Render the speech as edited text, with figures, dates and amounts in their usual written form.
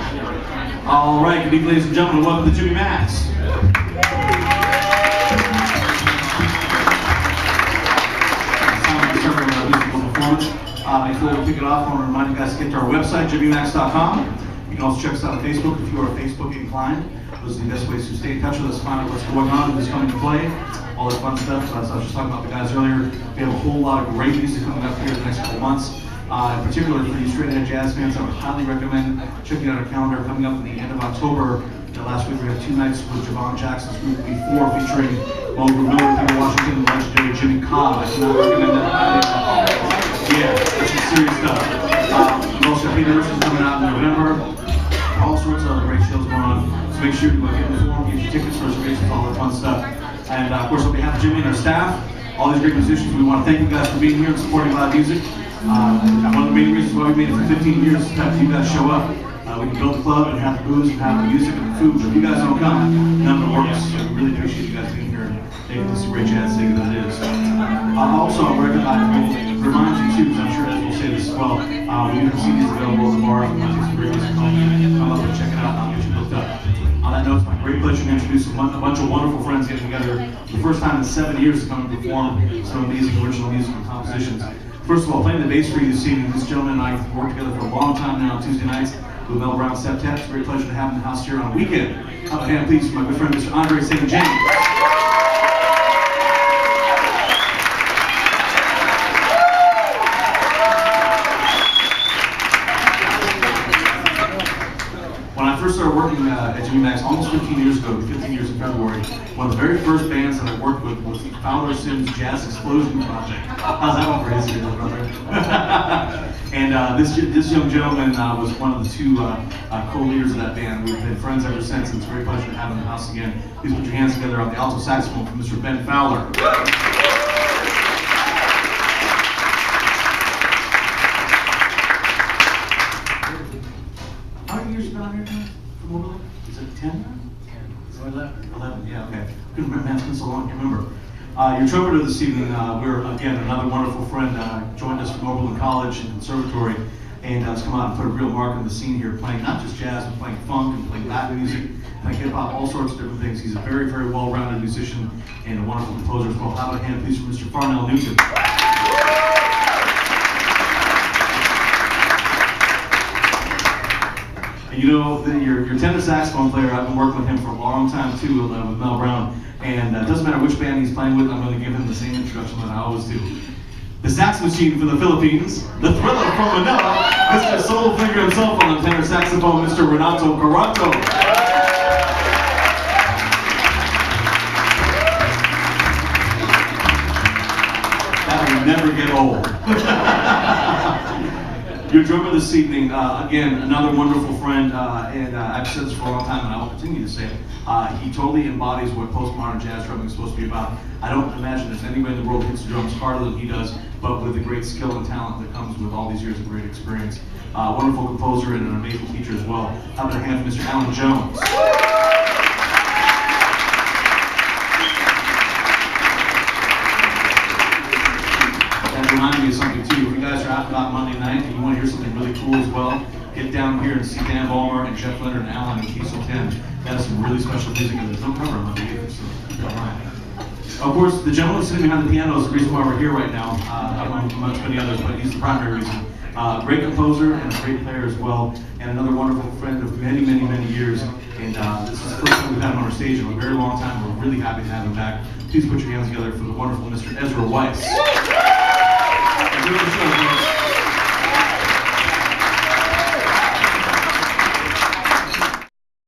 All right, good evening, ladies and gentlemen. Welcome to Jimmy Max. Before we kick it off, I want to remind you guys to get to our website, jimmymax.com. You can also check us out on Facebook if you are Facebook inclined. Those are the best ways to stay in touch with us, find out what's going on, who's coming to play, all that fun stuff. As I was just talking about the guys earlier, we have a whole lot of great music coming up here in the next couple months. In particular, for you straight ahead jazz fans, I would highly recommend checking out our calendar coming up at the end of October. Last week we had 2 nights with Javon Jackson's group B4 featuring Mulgrew Miller, Peter Washington, and legendary Jimmy Cobb. I cannot recommend that highly. Yeah, that's some serious stuff. We also have Peter Emerson coming out in November. All sorts of other great shows going on. So make sure you get informed, get your tickets, reservations, all that fun stuff. And of course, on behalf of Jimmy and our staff, all these great musicians, we want to thank you guys for being here and supporting live music. One of the main reasons why we made it for 15 years is to have you guys show up. We can build the club and have the booze and have the music and the food, but if you guys don't come, none of it works. So we really appreciate you guys being here and making this a great jazz thing that it is. Also, I remind you too, because I'm sure as we'll say this as well, we have CDs available at the bars. We might take some great music home. Come up and check it out and I'll get you hooked up. On that note, it's my great pleasure to introduce a bunch of wonderful friends getting together for the first time in 7 years to come and perform some amazing original music and compositions. First of all, playing the bass for you this evening, this gentleman and I have worked together for a long time now on Tuesday nights with Mel Brown Sextet. It's a great pleasure to have him in the house here on a weekend. Have a hand, please, for my good friend, Mr. Andre St. James. When I first started working at Jimmy Max almost 15 years ago, 15 years in February, one of the very first bands that I worked with was the Fowler Jazz Explosion Project. How's that one for history, brother? And this young gentleman was one of the 2 co-leaders of that band. We've been friends ever since, and it's a great pleasure to have him in the house again. Please put your hands together on the alto saxophone from Mr. Ben Fowler. How many years have you been out here now? From Oberlin? Is it 10 now? 10. 11, yeah, okay. Couldn't remember, man, it's been so long, I can't remember. Your trumpeter this evening, we're again another wonderful friend, joined us from Oberlin College and Conservatory, and has come out and put a real mark on the scene here, playing not just jazz, but playing funk and playing Latin music, playing hip hop, all sorts of different things. He's a very, very well-rounded musician and a wonderful composer as well. How about a hand, please, for Mr. Farnell Newton. And you know, your tenor saxophone player, I've been working with him for a long time too, with Mel Brown. And it doesn't matter which band he's playing with, I'm going to give him the same introduction that I always do. The sax machine from the Philippines, the thriller from Manila, Mr. Soul Finger himself on the tenor saxophone, Mr. Renato Caranto. That will never get old. Your drummer this evening, again, another wonderful friend, and I've said this for a long time, and I will continue to say it. He totally embodies what postmodern jazz drumming is supposed to be about. I don't imagine there's anybody in the world who hits the drums harder than he does, but with the great skill and talent that comes with all these years of great experience. Wonderful composer and an amazing teacher as well. How about a hand for Mr. Alan Jones? Reminding me of something too. If you guys are out about Monday night and you want to hear something really cool as well, get down here and see Dan Ballmer and Jeff Leonard and Alan and Kiesel 10. That is some really special music, and there's no cover on Monday either, so don't mind. Of course, the gentleman sitting behind the piano is the reason why we're here right now, amongst many others, but he's the primary reason. Great composer and a great player as well, and another wonderful friend of many, many, many years. And this is the first time we've had him on our stage in a very long time. We're really happy to have him back. Please put your hands together for the wonderful Mr. Ezra Weiss.